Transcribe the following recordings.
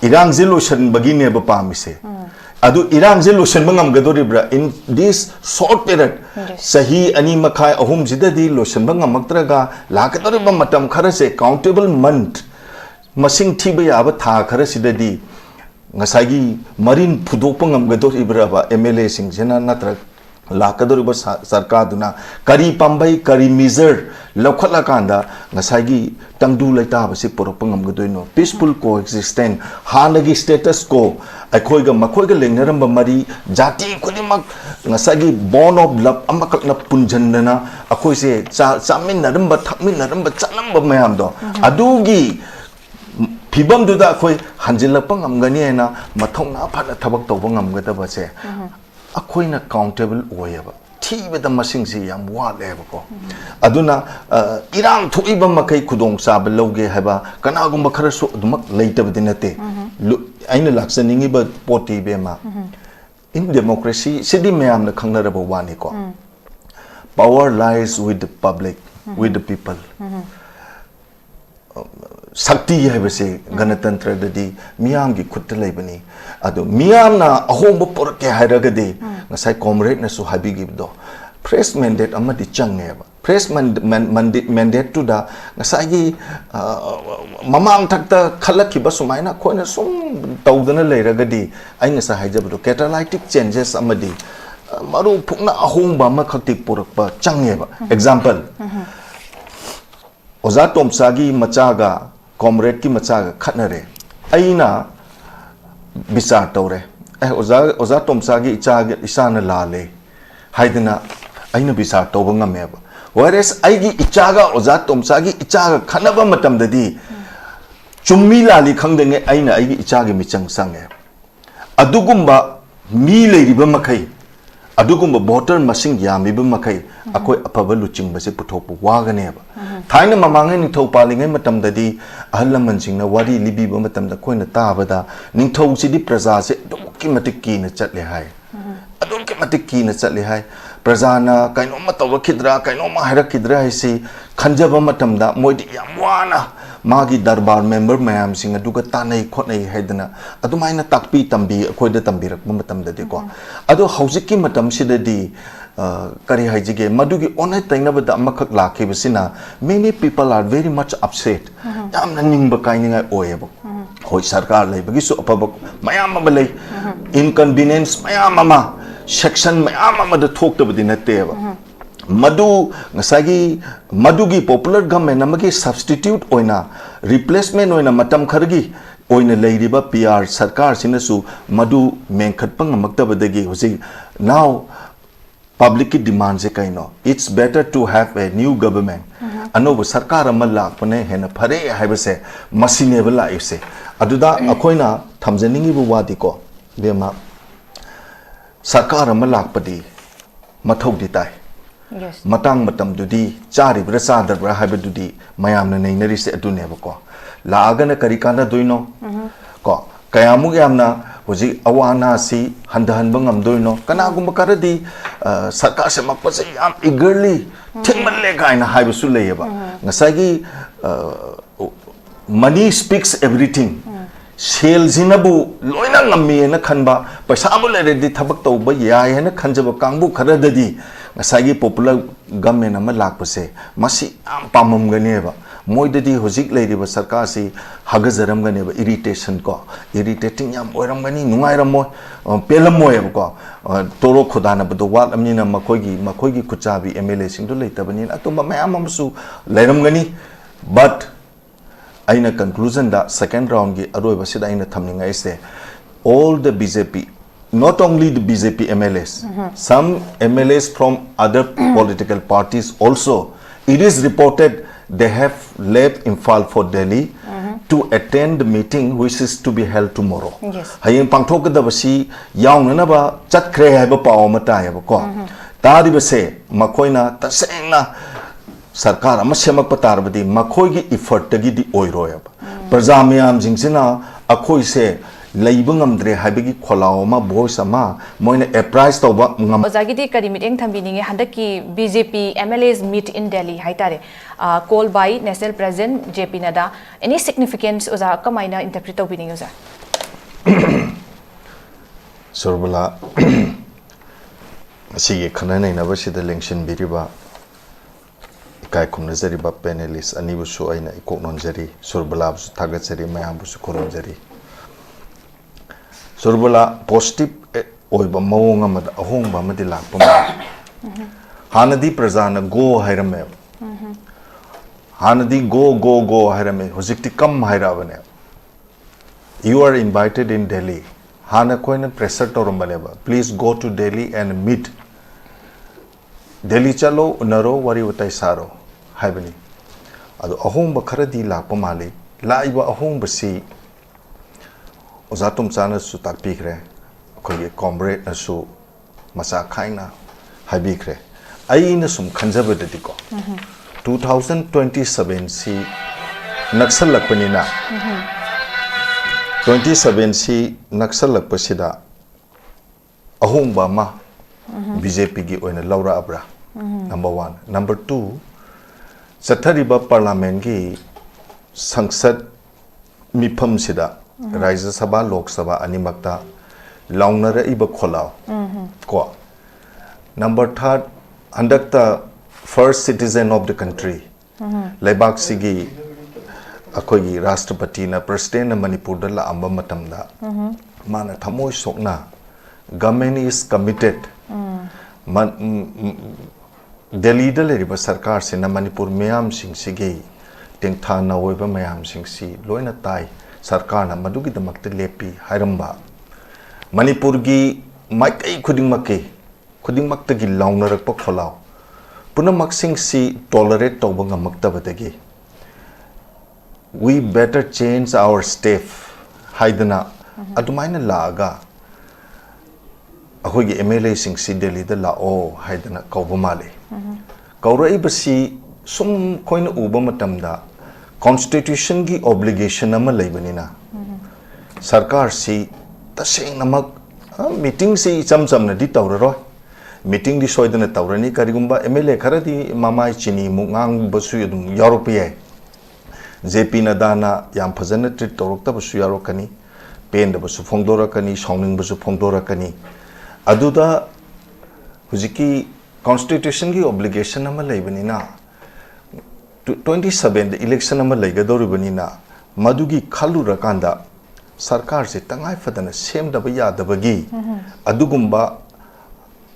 irang lotion bagine ba pamise adu irang lotion bangam gadoribra in this short period sahi ani makhai ahum jidadi lotion bangam maktraga lakadoriba matam khara se countable month masing thiba yaba tha khara sidadi ngasagi marin phudokpa ngam gadoribra ba MLA sing jena natra lakadoriba sarkar duna kari pambai kari measure lokhala kanda ngasagi tangdu laita ba se porok ngam gadoino peaceful coexistence hanagi status quo akhoiga makhoiga lengnaram ba mari jati khodimak ngasagi bond of love amakak na punjandana akhoi se chamin naram ba thakmin naram ba chanam ba mayam do adugi phibam duda akhoi hanjilapang ngamgani na mathongna phana thabak tawba ngamgadaba se akoina countable oyaba thibada masingsi yam waleba ko aduna irang thoiba makai khudong saba loge haba kanagumba kharasu dumak leitabdi nate aina laksaningi ba poti bema in democracy sidi mayam na khangnaraba wani ko power lies with the public with the people sakti haibase ganatantra dadi miyam gi khutta leibani adu miyam na ahomba porke hairagadi ngasai comrade na su habigi do press mandate amadi changneba press mandate to da ngasai gi mamang thakta khalaki ba sumaina khona sum tawdana leiragadi ai ngasa haijabdo catalytic changes amadi maru phukna ahomba ma khaktik porakpa changneba example oza tomsagi machaga comrade ki machaga khatnare aina bisar tawre oza tomsagi ichaga isana lale haidina aina bisar tawba ngameba whereas aigi ichaga oza tomsagi ichaga khanaba matam dadi chummi lali khangdenge aina aigi ichagi michang sange adugumba mi leiriba makai adugumba voter masing yamiba makai akoi apaba luching base puthokpu waganeba thaina mamangai ningthau palingai matam dadi ahlaman singna wari libiba matam da koina tabada ningthau sidi praja se dumki matiki na chatle hai adumki matiki na chatle hai praja na kainoma tawa khidra kainoma haira khidra hai si khanjaba matam da moidi yamwana magi darbar member mayam sing aduga tanai khotnai haidana adumaina takpi tambi akoida tambirak matam dadi ko adu haujiki matam sidadi kari haijige madugi onai tainabada amakak lakhibasina many people are very much upset yamna ningba kainingai oyeba hoi sarkar leibagi su apabak mayam amalai inconvenience mayam ama section mayam ama da thoktabadi nateba madu ngasagi madugi popular government amagi substitute oina replacement oina matam khargi oina leiriba PR sarkar sinasu madu menkhatpang amaktabadagi hosi now public demand se kaino it's better to have a new government anoba sarkar amala pone hena phare haibase masineba la ise aduda akoina thamjaningi bu wadi ko bema sarkar amala padi mathau di tai matang matam dudi chari bra sadar bra haibadudi mayamna neinari se aduneba ko laagana karikana doino ko kayamu yamna hoji awana si handahan bangam doino kanagumba karadi sarkar se makpase yam eagerly thingmalle gaina haibusu leyeba ngasagi money speaks everything sales inabu loina ngammi na khanba paisa amu leredi thabak tawba yai hena khanjaba kangbu kharadadi ngasagi popular government ama lakpase masi am pamam ganeba moidadi hojik leiriba sarkar si hagajaram ganeba irritation ko irritating yam oiram gani nungairam mo pelam mo ko toro khodana bdo wat amnina makoigi kuchabi MLA singdu leitabani atuma mayam amsu leiram gani but aina conclusion da second round gi aroiba sida aina thamninga ise all the BJP not only the BJP MLAs some MLAs from other political parties also it is reported they have left Imphal for Delhi to attend the meeting which is to be held tomorrow. Hayeng pangthokadabasi yaungnaba chatkre haiba paw mata yaba ko taribase makoina tasengna sarkar ama semak patarbadi makoigi effort tagi di oiroyaba praja mayam jingsina akoi se leibangamdre habigi kholaoma voice ama moina apprise toba ngam ozagidi kari meeting thambininge handaki BJP MLAs meet in Delhi haitare call by national president JP Nada any significance oza kamaina interpret obining oza Surbala Sige Kanana in Avashid election Biriba Kai Kumnazariba panelists Anibusu Aina Ikoknonjari Surbalabs Tagatsari Mayambusu Kurunjari Surbala positive Oiba Mawanga Ahomba Madila Hanadi Prazana go Hirame Hanadi go Hirame Hosicti come Hiravane. You are invited in Delhi. Hana koina pressure torumbaleba. Please go to Delhi and meet. Delhi chalo unaro wari watai saro. Haibani. Ado ahong bakaradi lakpa mali. Laiba ahong basi. Ozatum sana su takpikre. Koye comrade na su masa kaina habikre. Ai na sum kanjabadati ko. 2027 si naksal lakpanina. 27 si naksal lakpasida ahong ba ma BJP gi oina Laura Abra. Number 1. Number 2, Sathariba Parliament gi Sangsad Mipam sida Rajya Sabha Lok Sabha animakta Launara iba kholao. Ko. Number 3, Andakta first citizen of the country. Laibak sigi akogi Rashtrapati na President na Manipur da la amba matamda. Mana thamoy sokna. Government is committed. Delhi da leriba sarkar se na Manipur mayam sing sige tengtha na oiba mayam sing si loina tai sarkar na madugi damakta lepi hairamba. Manipur gi maikai khudingmakta gi launarakpa kholao. Punamak sing si tolerate tawba ngamaktabadagi. We better change our step. Haidana adumaina laaga ahogi MLA sing si Delhi da lao haidana kaubamale. Kaurai basi sum koina uba matamda constitution gi obligation ama laibanina. Sarkar si taseng namak meeting si cham na di tawraro. Meeting di soidana tawrani karigumba MLA kharadi mamai chini mungang basu yadum Europe JP na dana yam phajana treat tawrokta basu yarokani pen da basu phongdorakani songning basu phongdorakani aduda hujiki constitution gi obligation ama laibanina 27 the election ama laigadoribanina madugi khalu rakanda sarkar se tangai fadana sem da ya da bagi adugumba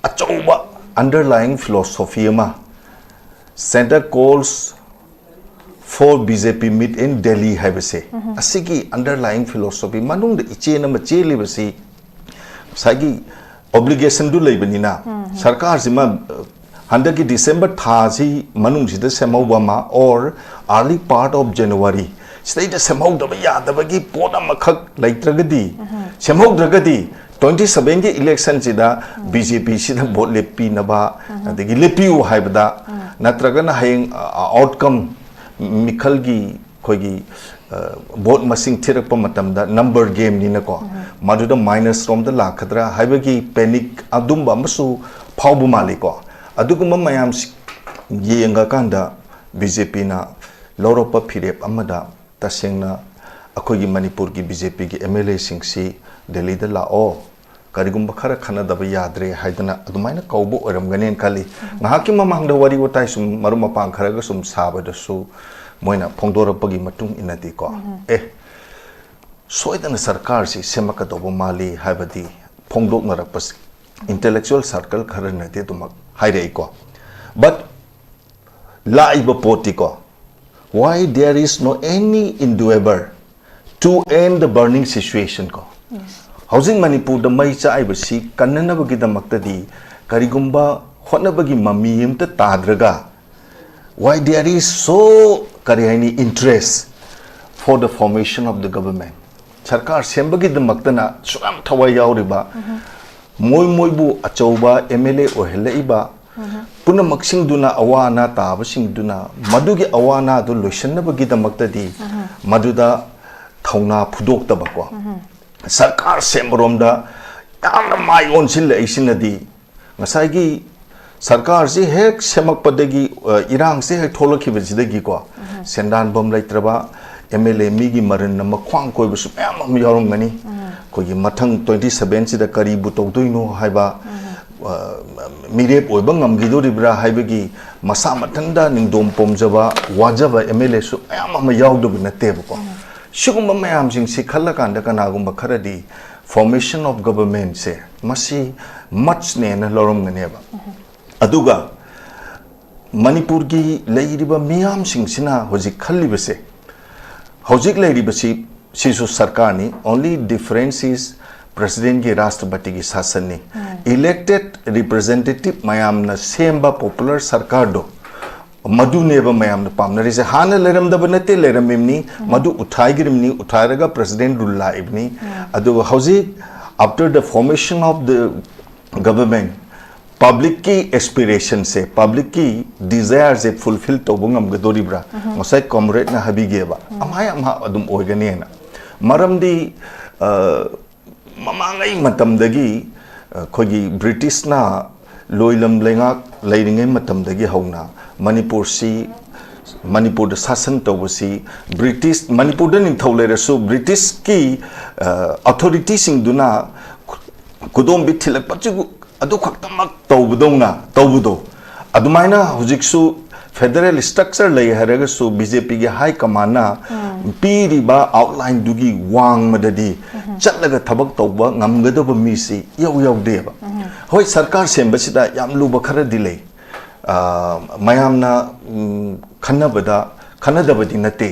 achauba underlying philosophy ama center calls for BJP meet in Delhi haibase asigi underlying philosophy manung da iche na mache libasi sagi obligation du leibanina sarkar sima handaki December thaji manung sida semawama or early part of January state semau da ya da bagi pona makhak laitragadi semau dragadi 27 ge election sida BJP sida vote lepi naba adagi lepiu haibada natragana hayeng outcome mikhalgi khogi vote masing thirakpa matamda number game ni nako maduda minus from the lakhadra haibagi panic adumba masu phaubu maliko aduguma mayam yenga kanda BJP na loropa phirep amada tasengna akogi Manipur gi BJP gi MLA singsi Delhi da lao karigumba khara khana daba yadre haidana adumaina kaubu oramganen kali ngahaki mamangda wari wotai sum maruma pang kharaga sum sabada su moina phongdora pagi matung inati ko soidana sarkar si semaka dobo mali haibadi phongdok narakpas intellectual circle khara nate tumak hairei ko but laiba poti ko why there is no any endeavor to end the burning situation ko Housing Manipur the mai cha ai basi kannana bagi da maktadi karigumba hotna bagi mamiyim ta tadraga why there is so karihani interest for the formation of the government sarkar sembagi da maktana suam thawai yauriba moi bu achauba MLA ohelaiba puna maksing duna awana tabasing duna madugi awana du loishanna bagi da maktadi maduda thauna phudok tabako sarkar semromda yamna mai onsil aisinadi ngasai sarkar si hek semak padagi irang se hek tholaki bajidagi ko sendan bom laitraba MLA mi gi marin na makhwang koi bu sumyam am yarum ngani kogi mathang 27 sida kari bu tawdoino haiba mirep oibang ngamgido ribra haibagi masa mathanda ningdom pomjaba wajaba MLA su ayam ma yawdo binate ko shugumba mayam sing si khalla kanda kanagumba kharadi formation of government se masi much ne na lorom nganeba aduga manipur gi leiriba miyam sing sina hojik khallibase hojik leiribasi sisu sarkar ni only difference is president ki rashtrapati ki shasan ni elected representative mayam na semba popular sarkar do madu neba mayam na pamnari se hana leram da banate leram imni madu uthai girimni utharaga president rulla ibni adu hojik after the formation of the government public ki aspiration se public ki desire se fulfill to bungam gadori bra ngosai comrade na habige ba amaya ama adum oigani na maramdi mamangai matam dagi khogi british na loilam lenga leiringai matam dagi hauna manipur si manipur da sasan tawasi british manipur da ning thaulera so british ki authority sing duna kudom bi thilak pachu adu khaktamak tawbudona tawbudo adumaina hujiksu federal structure lay haraga so BJP ge high command na piri ba outline dugi wang madadi chatlaga thabak tawba ngamgadaba mi si yaw yaw deba hoi sarkar semba sida yam luba khara dilay mayamna khanadabadi nate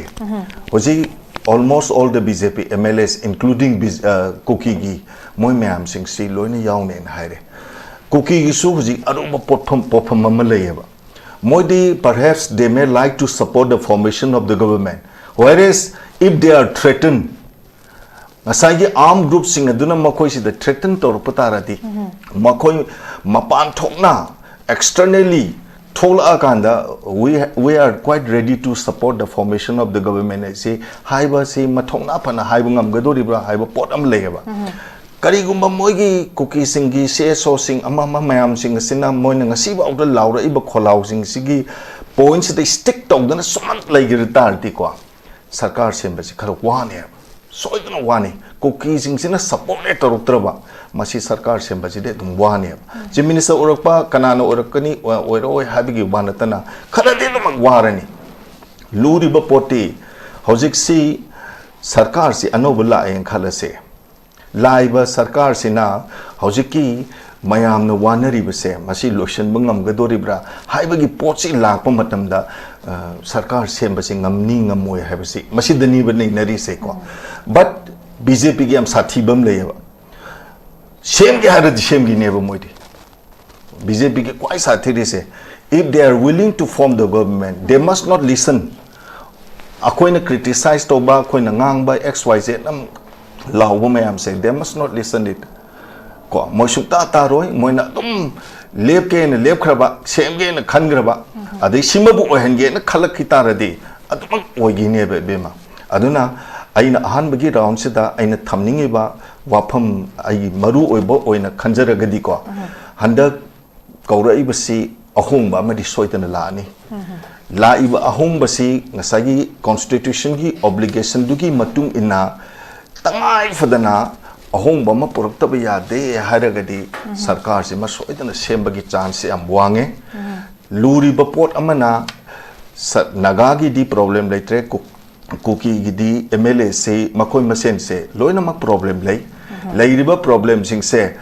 hoji almost all the BJP MLAs including Kuki gi moi mayam sing si loina yawne na haire Kuki gi su hoji aruba potpham malayeba moidi perhaps they may like to support the formation of the government whereas if they are threatened ngasagi armed groups sing aduna makoi si the threaten tor patarati makoi mapan thokna externally thola kanda we are quite ready to support the formation of the government say haiba se mathongna phana haiba ngam gadori bra haiba pot am leba karigumba moigi Kuki singi CSO sing ama mayam sing sina moina ngasi ba awda laura iba kholaw sing sigi points they stick to dana suman laigir tarti ko sarkar semba si kharo wane soidna wane Kuki sing sina support utraba masi sarkar semba si de tum wane je minister urakpa kanana urakani oiroi habigi banatana khara de mag warani luri ba poti hojik si sarkar si anobula en khalase laiba sarkar sina hojiki mayam na wanari base masi lotion bangam gadori bra haibagi potsi lakpa matamda sarkar semba sing ngamni ngamoy habasi masi dani ba nei nari se ko but BJP gi am sathi bam leyaba shem gi harad shem gi neba moidi BJP gi kwai sathi ri se if they are willing to form the government they must not listen akoina criticize to ba akoina ngang ba xyz nam law mayam say they must not listen it ko mo shukta ta roi moina dum lep ke na lep khraba sem ge na khan graba adai simabu ohen ge na khalak khitaradi adum oigi ne be ma aduna aina ahan bagi round sida aina thamningi ba wafam ai maru oibo oina khanjaragadi ko handak kaurai basi ahung ba madi soitana la ni la iba ahung basi ngasagi constitution gi obligation dugi matung ina tangai fadana ahong bama purak yade haragadi sarkar se masoidana sembagi chance am wange luri bapot amana nagagi di problem laitre Kuki gi di MLA se makoi masen se loina mak problem lairiba problem sing se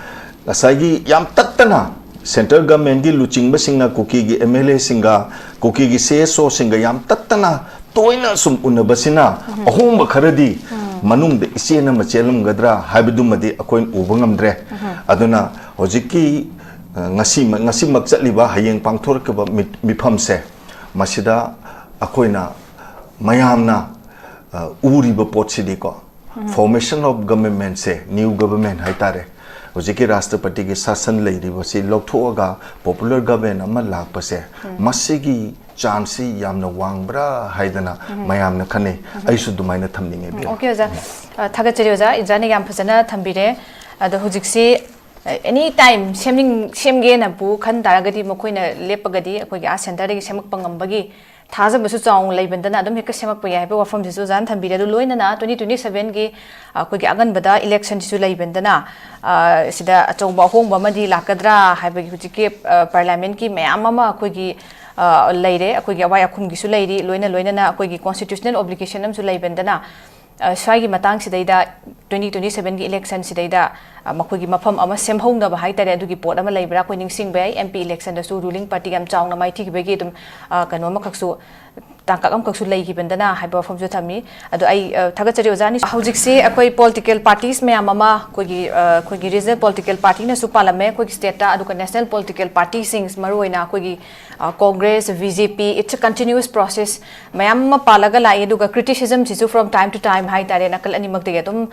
asagi yam tattana central government gi luching ba singna Kuki gi MLA singa Kuki gi CSO singa yam tattana toina sum unabasina ahong ba kharadi manung de isena machelum gadra habidumadi akoin ubangam dre aduna hojiki ngasi makchali ba hayeng pangthor ka ba mifam se masida akoina mayamna uri ba potsidi ko formation of government se new government haitare hojiki rashtrapati ge sasan leiri ba si lokthoga popular government ama lakpa se masigi chance yamna wangbra haidana mayamna khane aisu dumaina thamninge be okay oja thagachari oja ijani yam phasana thambire ado hujiksi any time semge na bu khan daragadi mokoina lepagadi akoi ga center gi semak pangambagi थाजबसु चाउ लेबंदना अदम हेक सेमक पय highway वफम जिसु जान थंबीरे दु लोइनना 2027 गी कोगी अगनबदा election जिसु लेबंदना सिदा अचौबा होंबा मदी लाकद्रा highway हुजिके parliament की मयाम अमा कोगी लेरे कोगी अवाय अखुम गिसु लेरी लोइनना कोगी कॉन्स्टिट्यूशनल ऑब्लिगेशन अमसु लेबंदना स्वाई मतंग सिदैदा 2027 की इलेक्शन सिदैदा मखोगी मफम अमा सेमहौनबा हाइतारे अदुगी पोट अमा लेबरा कोई निंगसिंग बाय एमपी इलेक्शन दसु रूलिंग पार्टी यम चाउना माइथि गिबेगी तुम कनो अमा खक्सु तांकाक अम खक्सु लेगी बंदना हाइबा फमजु थमी अदु आई थगचरी ओजानी हौजिकसे अखोई पॉलिटिकल पार्टीज मयाम अमा कोगी रीजनल पॉलिटिकल पार्टी न सु पार्लियामेंट कोगी स्टेट ता अदु नेशनल पॉलिटिकल पार्टी सिंग्स मरुइना कोगी Congress BJP it's a continuous process मयाम पालगा लाई अदुगा क्रिटिसिज्म सिसु फ्रॉम टाइम टू टाइम हाइतारे नकल अनिमक दे तुम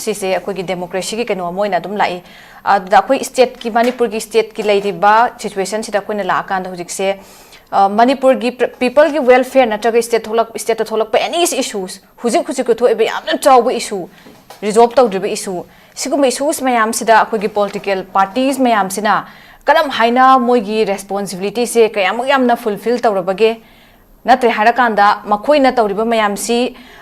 सिसे अखोगी डेमोक्रेसी की कनो मोइना तुम लाई अखोई स्टेट की मणिपुर की स्टेट की लेरिबा सिचुएशन सिदा कोइना लाकान हुजिकसे मणिपुर की पीपल की वेलफेयर नत्रग स्टेट थोलक एनी इश्यूज हुजिक थोएबे यामना चाव इशू रिजॉल्व तौद्रिब इशू सिगुम इशूज मयाम सिदा अखोगी पॉलिटिकल पार्टीज मयाम सिना करम हाइना मोगी रेस्पॉन्सिबिलिटी से कयाम यामना फुलफिल तौरबगे नत्रे हारकांदा मखोइना तौरिबा मयामसी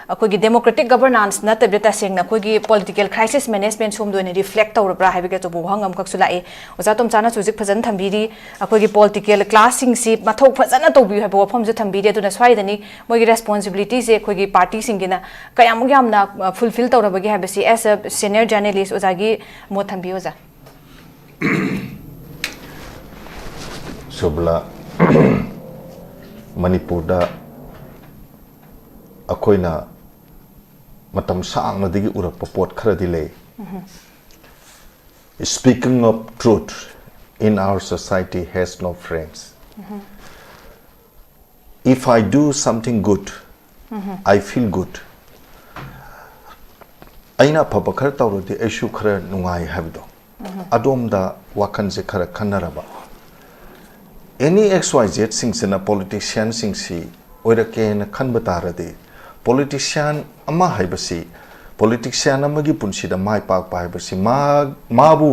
अखोगी डेमोक्रेटिक गवर्नेंस नतबे तसेंगना अखोगी पॉलिटिकल क्राइसिस मैनेजमेंट सोमदोने रिफ्लेक्ट तौरब्रा हाइबगे तो बुहंगम खक्सुलाए ओजा तोम चाना सुजिक फजन थंबीरी अखोगी पॉलिटिकल क्लासिंग सी मथौ फजन तौबी हाइबो वफमजु थंबीरी अदुना स्वाइदनी मोगी रेस्पॉन्सिबिलिटी से अखोगी पार्टी सिंगिना कयाम यामना फुलफिल तौरबगे हाइबसी एज अ सीनियर जर्नलिस्ट ओजागी मो थंबी ओजा शुभला मणिपुर अखोइना मतम सांगनदगी उरप पोट खरदी ले speaking of truth in our society has no friends if I do something good I feel good अइना फब खर तौरदि ऐशु खर नुंगाई हबदो अदोमदा वाखन से खर खन्नरबा एनी XYZ सिंगसिना पॉलिटिशियन सिंगसी ओइरकेन खनब तारदे पॉलिटिशियन अमा हाइबसी पॉलिटिशियन अमगी पुनसिदा माइ पाक पाइबसी माबु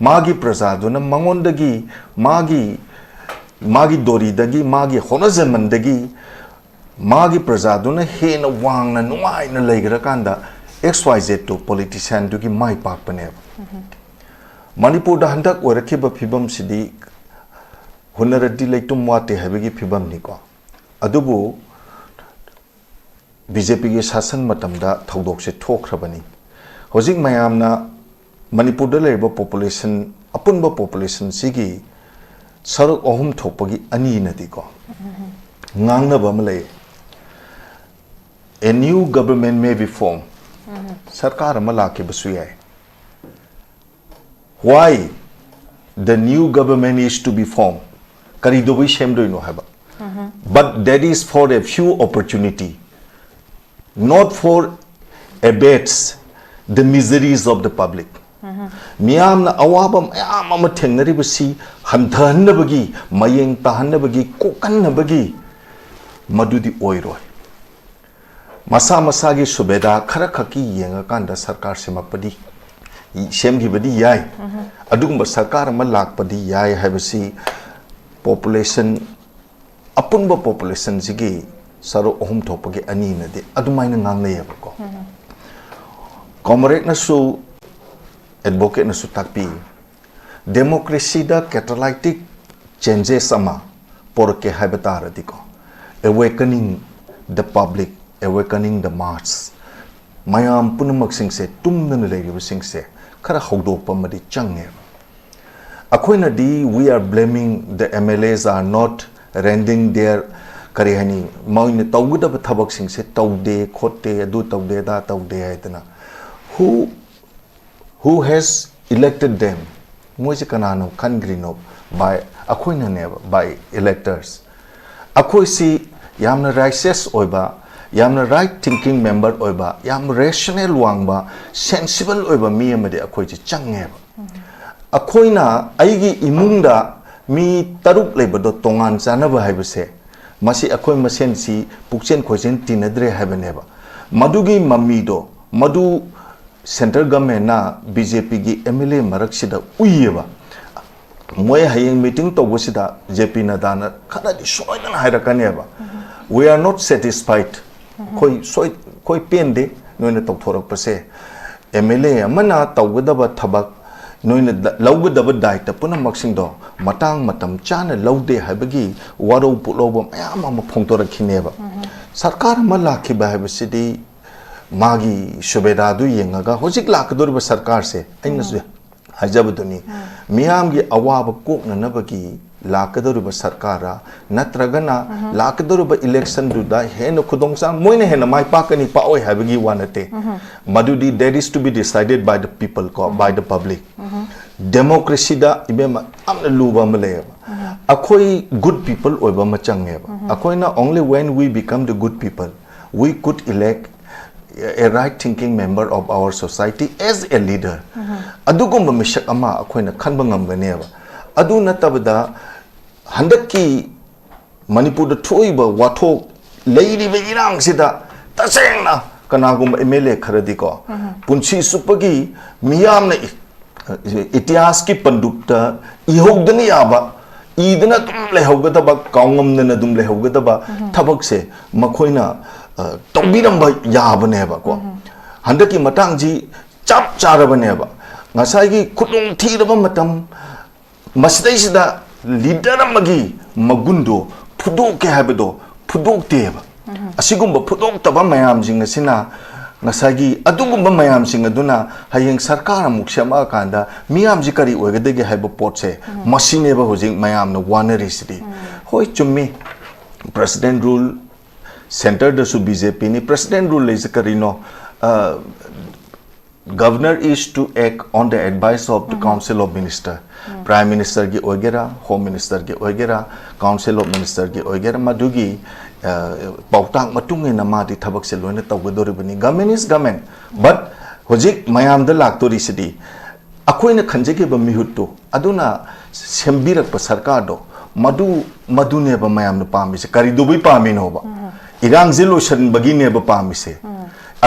मागी प्रजादुना मंगोंदगी मागी दोरीदगी मागी होनजमंदगी मागी प्रजादुना हेन वांगना नुआइना लेगरकांदा XYZ तो पॉलिटिशियन दुगी माइ पाक पने मणिपुर दा हंदक ओइरकेबा फिबम सिदी हुनरदी लेटुम वाते हैबगी फिबम निको अदुबु बीजेपी के शासन मतमदा थौदोक से थोखरबनी होजिक मयामना मणिपुर दा लेबो पॉपुलेशन अपुनबो पॉपुलेशन सिगी सरक अहुम थोपगी अनि नदीको ngangnaba malay a new government may be formed sarkar amala ke basu yai why the new government is to be formed kari do bi shem do no haba but that is for a few opportunity not for abates the miseries of the public miyam na awabam ayam ama thengnari basi hamthanabagi mayeng tahanabagi kokanabagi madudi oiroi masa masa gi subeda khara khaki yenga kanda sarkar semapadi semgi badi yai adugumba sarkar ma lakpadi yai habasi population apunba population sigi saro ohum thopagi ani na de adumaina ngangle yabako comrade na su advocate na su takpi democracy da catalytic changes ama porke habitar diko awakening the public awakening the mass mayam punamak sing se tumna na legi sing se khara hawdok pamadi change akoina di we are blaming the MLAs are not rendering their karihani maine tawguda thabak sing se tawde khote adu tawde da tawde haitana who has elected them moise kanano kangrino by akoina ne by electors akoi si yamna righteous oiba yamna right thinking member oiba yam rational wangba sensible oiba mi amade akoi chi change अखोइना आइगी इमुंगदा मी तरुक लेबदो तोंगान जानबा हाइबसे मसी अखोइ मसेनसी पुक्चेन खोजेन तिनद्रे हाइबनेबा मदुगी मम्मीदो मदु सेंट्रल गवर्नमेंट ना बीजेपी की MLA मरकसिदा उइयबा मोय हायेंग मीटिंग तोबसिदा जेपी नदाना खनादि सोयदन हाइरकनेबा we are not satisfied koi pen de noina tawthorak pase MLA amana tawgadaba thabak noina lawgadaba daita puna maksing do matang matam chana laude habagi waro puloba mayam ama phongtorak khineba sarkar ma lakhiba habasidi magi shubeda du yengaga hojik lakdorba sarkar se aina su hajabaduni miyam gi awaba kokna nabagi lakadoriba sarkara natragana lakadoriba election duda hena khudongsa moine hena mai pakani pa oi habagi wanate madudi that is to be decided by the people by the public democracy da ibema amna luba male akoi good people oiba machangeba akoina only when we become the good people we could elect a right thinking member of our society as a leader adugumba mishak ama akoina khanba ngamganeba adu natabda handaki manipur da thoiba wathok leiriba irang sida tasengna kanagumba MLA kharadi ko punchi supagi miyamna इतिहास की पंडुक्ता इहोगदनी याबा इदना तुम लेहोगदबा कांगमना तुम लेहोगदबा थबक से मखोइना तंबिरंबा याबनेबा को हंदकी मतांगजी चाप चारबनेबा ngसाई खुदुंग थीरबा मतम मसदैसिदा leader अमगी मगुंदो फुदोके हाबदो फुदोकतेबा असिगुंबा फुदोकतबा मयाम जिंगसिना ngसाई अदुगुंबा मयाम सिंग अदुना हयेंग सरकार अमुक सेमा कांदा मियाम जी करी ओगदेगे हाइबो पोट से मसिनेबा होजिंग मयाम न वानरिसिदी होय चुम्मी प्रेसिडेंट रूल सेंटर दसु BJP ni president rule is karino governor is to act on the advice of the council of minister prime minister gi ogera home minister gi ogera council of minister gi ogera madugi pautang matung na ma di thabak se loina tawgadori bani government is government but hojik mayam da laktori sidi akoina khanjege ba mihutto aduna sembirak pa sarkar do madu ne ba mayam na pami se kari do bi pami no ba irang zeloshan bagi ne ba pami se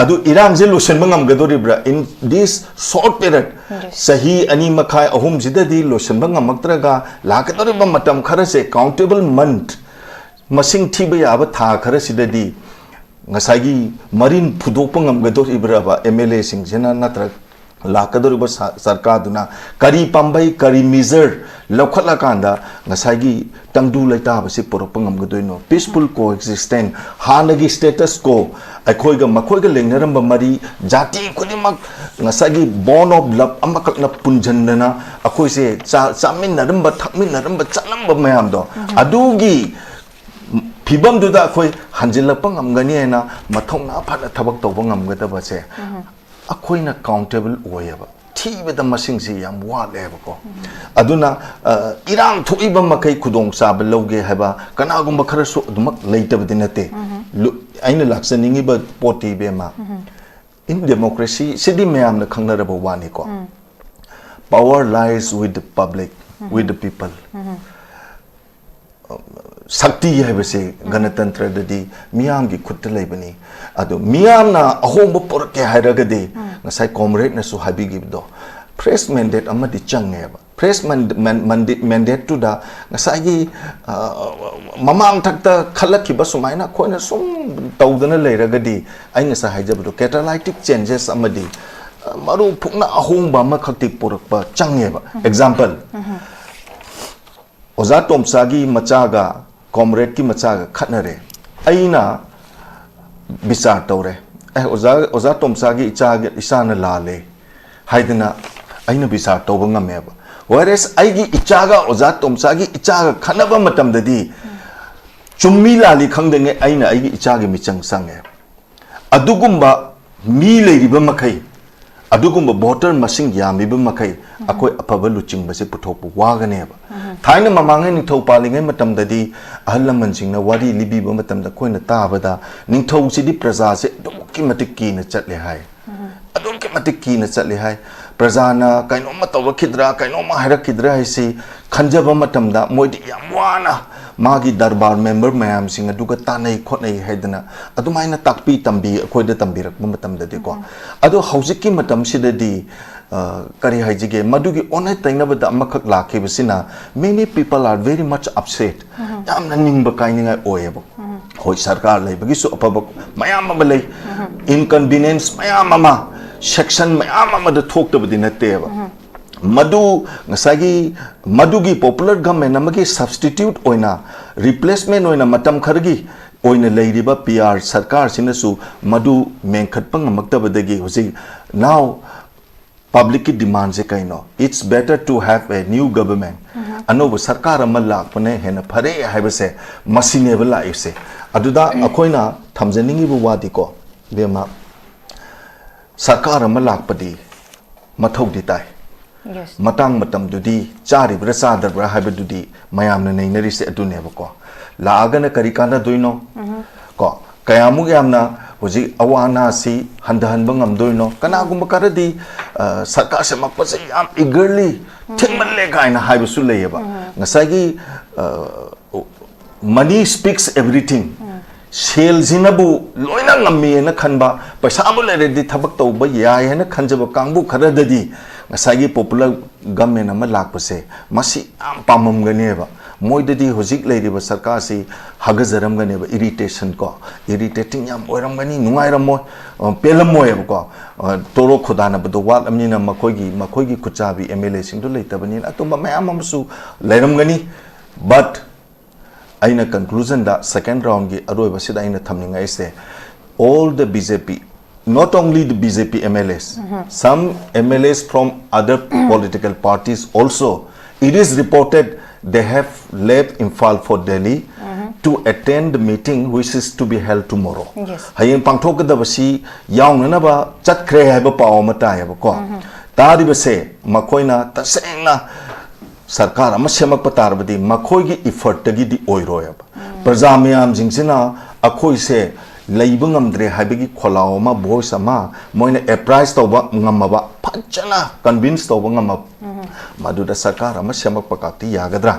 adu irang zeloshan bangam gadori bra in this short period sahi ani makhai ahum jida di loshan bangam maktraga lakadori ba matam khara se countable month masing thiba yaba tha khara sidadi ngasagi marin phudokpa ngamgadori braba MLA sing jena natra lakadori ba sarkar duna kari pambai kari measure lokhala kanda ngasagi tangdu laita ba se porok ngamgadoi no peaceful coexistence hanagi status quo akhoiga makhoiga lengnaram ba mari jati khudimak ngasagi bond of love amakakna punjandana akhoi se chamin naram ba thakmin naram ba chanam ba mayam do adugi फिबम दुदा कोई हंजिलप ngamgani na mathong na phat thabak tawba ngamgadaba se akoina countable oyaba thibeda masing si yam waleba ko aduna irang thoiba makai khudong sab loge haba kanagumba khara so dumak leitabdi nate aina laksaningi ba poti be ma in democracy sidi mayam na khangnaraba wani ko power lies with the public with the people शक्ति है वैसे गणतंत्र ददी मियाम की खुद लेबनी अदो मियाम ना अहोंब पुर के हायरगदे ngasai comrade na su habi gibdo fresh mandate amadi changneba fresh mandate to da ngasai gi mamang thakta khalaki ba sumaina khoina sum tawdana leiragadi ai ngasa haijabdo catalytic changes amadi maru phukna ahongba ma khakti purak ba changneba example oza tomsagi machaga comrade ki machaga khatnare aina bichar tawre oza tomsagi ichaga isana lale haidina aina bichar tawba ngameba whereas aigi ichaga oza tomsagi ichaga khanaba matam dadi chummi lali khangdenge aina aigi ichagi michang sange adugumba mi leiriba makai adugumba voter masing yamiba makai akoi apaba luching base puthok waganeba thaina mamangai ningthau palingai matam dadi ahlaman jingna wari libi ba matam da koina tabada ningthau sidi praja se dumki matiki na chatle hai adumki matiki na chatle hai praja na kaino ma taw khidra kaino ma haira khidra hai si khanjaba matam da moidi yamwana magi darbar member mayam sing aduga tanai khotnai haidana adumaina takpi tambi khoida tambirak matam dadi ko adu haujiki matam sidadi kari haijige madugi onai tainabada amakhak lakhibasina many people are very much upset yamna ningba kaininga oyebo hoi sarkar lei bagi su apabak mayam ama lei inconvenience mayam ama section mayam ama da thok tabadi natte ba madu ngasagi madugi popular government amagi substitute oina replacement oina matam khargi oina leiriba PR sarkar sinasu madu menkhatpang amaktabadagi hosi now public ki demand se kaino it's better to have a new government anoba sarkar amal lakpane hena phare haibase masineba laise aduda akoina thamjaningi bu wadi ko bema sarkar amal lakpadi mathau di tai matang matam dudi chari bra sadar bra haiba dudi mayam na neinari se adune ba ko laaga na kari kana doino ko kayamu yamna hoji awana si handahan bangam doino kana gumba karadi sarkar se makpase yam eagerly thingmalle kaina haiba su leyeba ngasagi money speaks everything sales zinabu loina ngammi na khanba paisa amu le di thabak tawba yai na khanjaba kangbu kharadadi ngasagi popular government ama lakpase masi am pamam ganeba moidadi hojik leiriba sarkar si hagajaram ganeba irritation ko irritating yam oiram gani nungai ramo pelam moy ko toro khudana bdo wal amnina makoigi kuchabi MLA sing do leitabani atuma mayam amsu leiram gani but aina conclusion da second round gi aroiba sida aina thamninga ise all the BJP not only the BJP MLAs some MLAs from other political parties also it is reported they have left Imphal for Delhi to attend the meeting which is to be held tomorrow hayeng pangthok da basi yaung na ba chatkre haiba paw mata ya ba ko tari ba se makoina tasengna sarkar ama semak patar badi makoi gi effort gi di oiroya praja myam jingsina akhoi se leibung amdre habigi kholao ma voice ama moina apprise toba ngamaba phachana convince toba ngama maduda sarkar ama semak pakati yagadra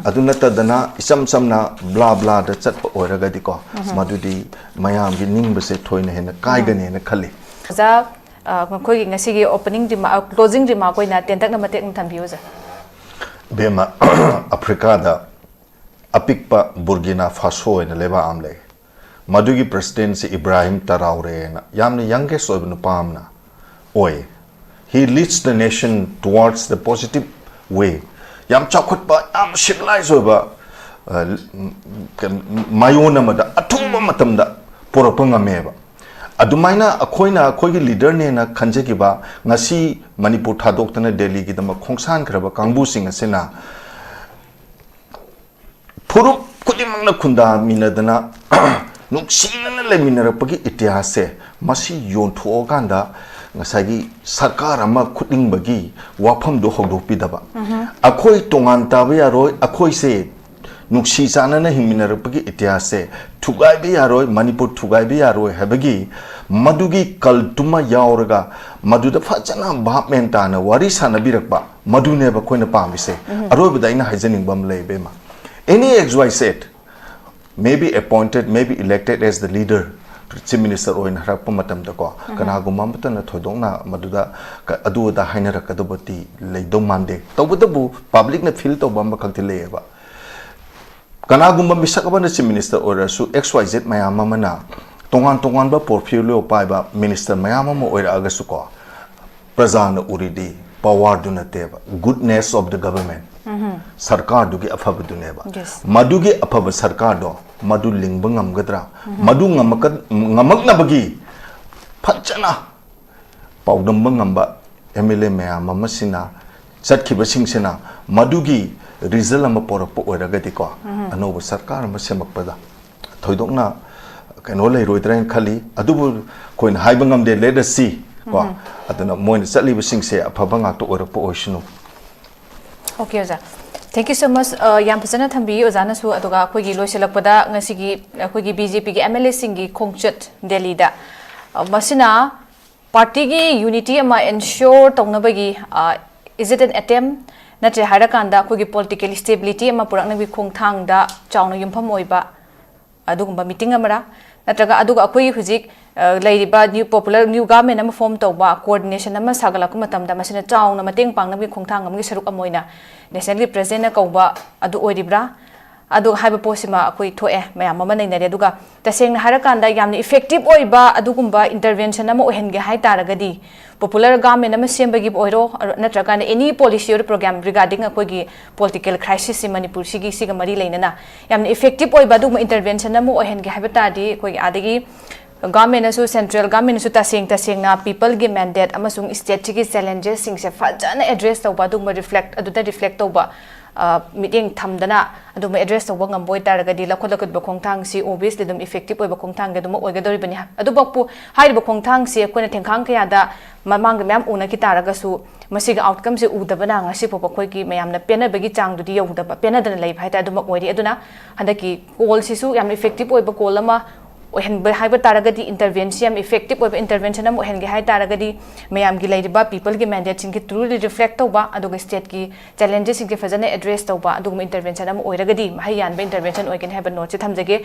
aduna tadana isam samna bla bla da chat oiraga diko madudi mayam gi ning base thoina hena kaigane na khali za khoi gi ngasi gi opening di closing di ma koina tentak na matek thambiu za bema Africa da apikpa Burkina Faso ina leba amle madugi president si Ibrahim Traore na yamni youngest of nupamna oi he leads the nation towards the positive way yam chakhut ba am civilized oba mayona mada athuma matamda poropanga meba adumaina akoigi leader ne na khanjegi ba ngasi manipur thadoktana Delhi gi dama khongsan khraba kangbu sing asena phurup kudimangna khunda minadana nuksina le minarapagi itihase masi yontho ganda ngasagi sarkar ama khuding bagi wafam do hogdopi daba akoi tongan tabe yaroi akoi se nuksi sana na himinarapagi itihase thugai bi yaroi manipur thugai bi yaroi habagi madugi kaltuma yauraga maduda fachana bhapmenta na wari sana birakba madune ba koina pamise aroi badaina haijaning bam leibema any XYZ may be appointed may be elected as the leader chief minister oin harakpa matam da ko kana gumam batana thodongna maduda adu da hainara kadobati leidom mande tawbudabu public na feel to bamba khakti leba kana gumam bisakabana chief minister ora su XYZ mayama mana tongan ba portfolio pai ba minister mayama mo oira agasu ko prajana uridi power dunateba goodness of the government sarkar dugi afaba duneba madugi afaba sarkar do madu lingbangam gadra madu ngamakna bagi phachana paudam bangamba MLA mayam amasina chatkiba singsina madugi result ama porap oiraga diko anoba sarkar ama semakpada thoidokna kano lei roitrain khali adubu koin haibangam de let us see ko aduna moin satliba singse afaba nga to orap oisinu okay oza thank you so much yam phasana thambi ozana su aduga akoigi loiselakpada ngasigi akoigi BJP gi MLA singi khongchat Delhi da masina party gi unity ama ensure tongnabagi is it an attempt natre harakanda akoigi political stability ama puraknabi khongthang da chawna yumpham oiba adugumba meeting amara natraga aduga akoigi hujik leiriba new popular new government ama form tawba coordination ama sagalakku matamda masina chawna mateng pangnabi khongthang amgi saruk amoina nationally present na kauba adu oiribra adu haiba posima akoi thoe mayam ama nei nare duga taseng harakanda yamni effective oiba adugumba intervention ama ohenge hai taragadi popular government ama sembagi oiro natraga any policy or program regarding akoi gi political crisis in manipur sigi siga mari leinana yamni effective oiba duguma intervention ama ohenge haiba tadi akoi adigi government asu central government asu taseng na people gi mandate amasung state gi challenges sing se fajana address tawba duguma reflect aduda reflect tawba meeting thamdana aduma address tawba ngamboi taragadi lakhot ba khongthang si obviously dum effective oiba khongthang ga dum oigadori bani adubakpu hairiba khongthang si akona thengkhang kaya da mamang ga myam una ki taraga su masiga outcome se udabana ngasi popa khoi ki mayamna pena bagi chang dudi yodaba pena dana lei bhaita aduma oiri aduna handaki call si su yam effective oiba call ama ohen ba haiba taragadi intervention effective oiba intervention am ohen ge hai taragadi mayam gi leiba people gi mandate sing ki truly reflect tawba aduga state ki challenges sing ki fazana address tawba aduga intervention am oiragadi mahayan ba intervention oiken haiba note se thamjage